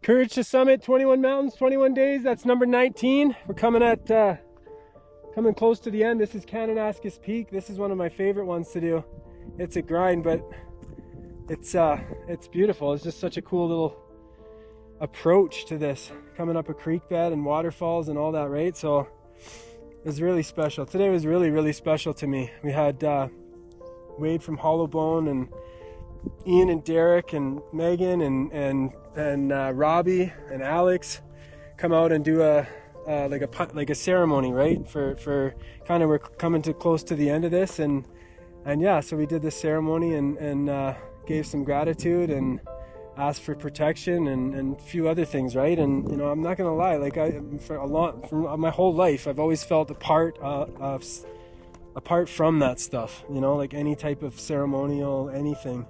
Courage to Summit, 21 mountains, 21 days. That's number 19. We're coming close to the end. This is Kananaskis Peak. This is one of my favorite ones to do. It's a grind, but it's beautiful. It's just such a cool little approach to this, coming up a creek bed and waterfalls and all that, right? So it was really special. Today was really, really special to me. We had Wade from Hollowbone and Ian and Derek and Megan and Robbie and Alex come out and do like a ceremony, right? For kind of, we're coming to close to the end of this, and yeah, so we did this ceremony and gave some gratitude and asked for protection and a few other things, right? And you know, I'm not gonna lie, like for my whole life, I've always felt apart from that stuff, you know, like any type of ceremonial anything.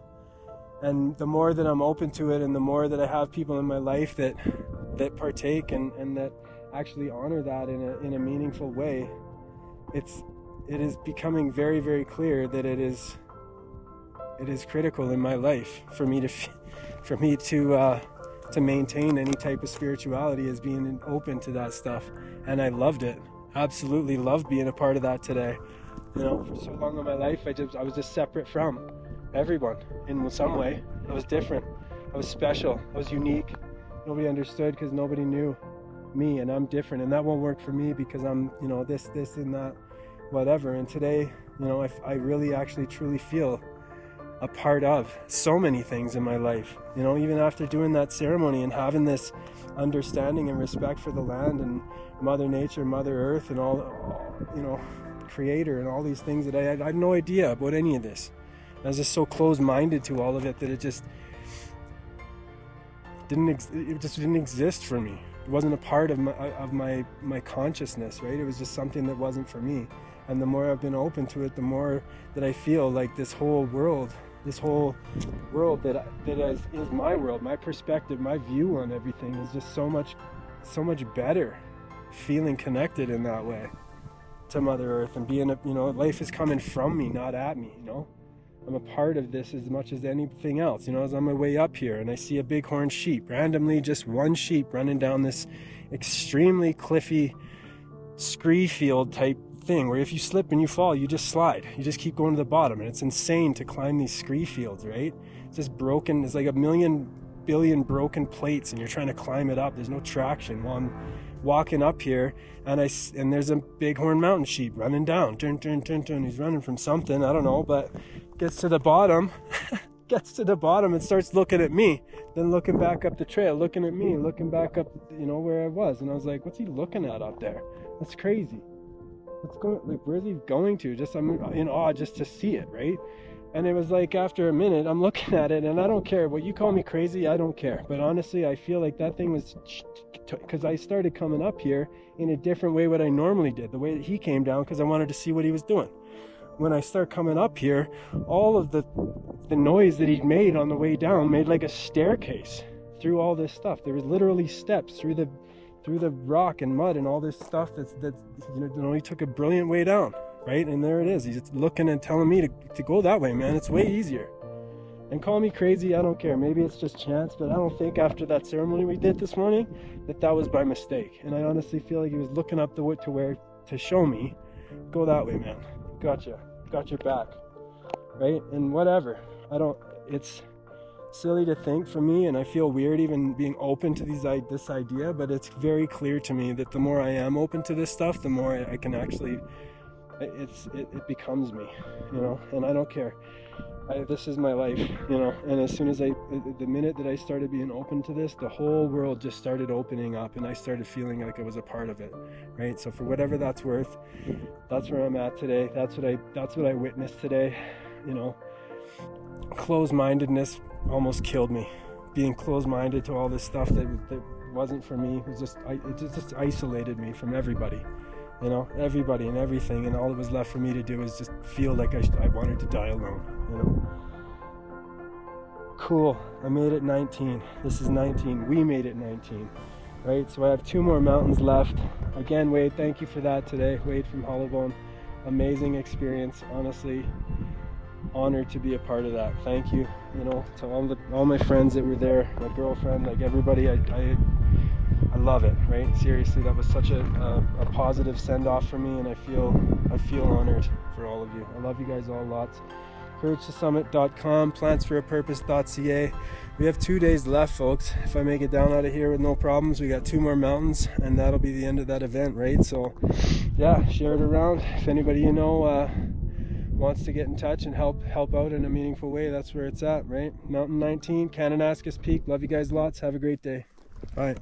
And the more that I'm open to it, and the more that I have people in my life that partake and that actually honor that in a meaningful way, it is becoming very, very clear that it is critical in my life for me to maintain any type of spirituality, as being open to that stuff. And I loved it. Absolutely loved being a part of that today. You know, for so long in my life, I was just separate from everyone in some way. I was different. I was special. I was unique. Nobody understood because nobody knew me, and I'm different, and that won't work for me because I'm, you know, this and that, whatever. And today, you know, I really actually truly feel a part of so many things in my life. You know, even after doing that ceremony and having this understanding and respect for the land and Mother Nature, Mother Earth, and all, you know, Creator, and all these things that I had no idea about any of this. I was just so closed-minded to all of it that it just didn't exist for me. It wasn't a part of my consciousness, right? It was just something that wasn't for me. And the more I've been open to it, the more that I feel like this whole world that is my world, my perspective, my view on everything is just so much better, feeling connected in that way to Mother Earth, and being you know, life is coming from me, not at me, you know. I'm a part of this as much as anything else. You know, as on my way up here and I see a bighorn sheep, randomly just one sheep running down this extremely cliffy scree field type thing, where if you slip and you fall, you just slide. You just keep going to the bottom, and it's insane to climb these scree fields, right? It's just broken. It's like a billion broken plates, and you're trying to climb it up. There's no traction. Well, I'm walking up here, and there's a bighorn mountain sheep running down. Dun, dun, dun, dun. He's running from something, I don't know, but gets to the bottom and starts looking at me, then looking back up the trail, looking at me, looking back up, you know, where I was. And I was like, what's he looking at up there? That's crazy. What's going, like, where's he going to? Just, I'm in awe just to see it, right? And it was like, after a minute, I'm looking at it, and I don't care what you call me crazy, I don't care. But honestly, I feel like that thing was, because I started coming up here in a different way what I normally did, the way that he came down, because I wanted to see what he was doing. When I start coming up here, all of the noise that he'd made on the way down made like a staircase through all this stuff. There was literally steps through the rock and mud and all this stuff that's you know, he took a brilliant way down, right? And there it is. He's looking and telling me to go that way, man. It's way easier. And call me crazy, I don't care. Maybe it's just chance, but I don't think after that ceremony we did this morning that was by mistake. And I honestly feel like he was looking up the way to show me, go that way, man. Gotcha. Got your back, right? And whatever. It's silly to think for me, and I feel weird even being open to this idea, but it's very clear to me that the more I am open to this stuff, the more I can actually, it becomes me, you know. And I don't care. This is my life, you know. And as soon as the minute that I started being open to this, the whole world just started opening up, and I started feeling like I was a part of it, right? So for whatever that's worth, that's where I'm at today. That's what I witnessed today, you know. Closed-mindedness almost killed me. Being closed-minded to all this stuff that wasn't for me, it just isolated me from everybody, you know, everybody and everything. And all that was left for me to do was just feel like I wanted to die alone, you know. Cool. I made it 19. This is 19. We made it 19, right? So I have 2 more mountains left. Again, Wade, thank you for that today. Wade from Hollowbone. Amazing experience, honestly. honored to be a part of that. Thank you, you know, to all my friends that were there, my girlfriend, like everybody. I love it, right? Seriously, that was such a positive send-off for me, and I feel honored for all of you. I love you guys all lots. CourageToSummit.com, PlantsForAPurpose.ca. We have 2 days left, folks. If I make it down out of here with no problems, we got 2 more mountains, and that'll be the end of that event, right? So, yeah, share it around. If anybody you know wants to get in touch and help out in a meaningful way, that's where it's at, right? Mountain 19, Kananaskis Peak. Love you guys lots. Have a great day. Bye.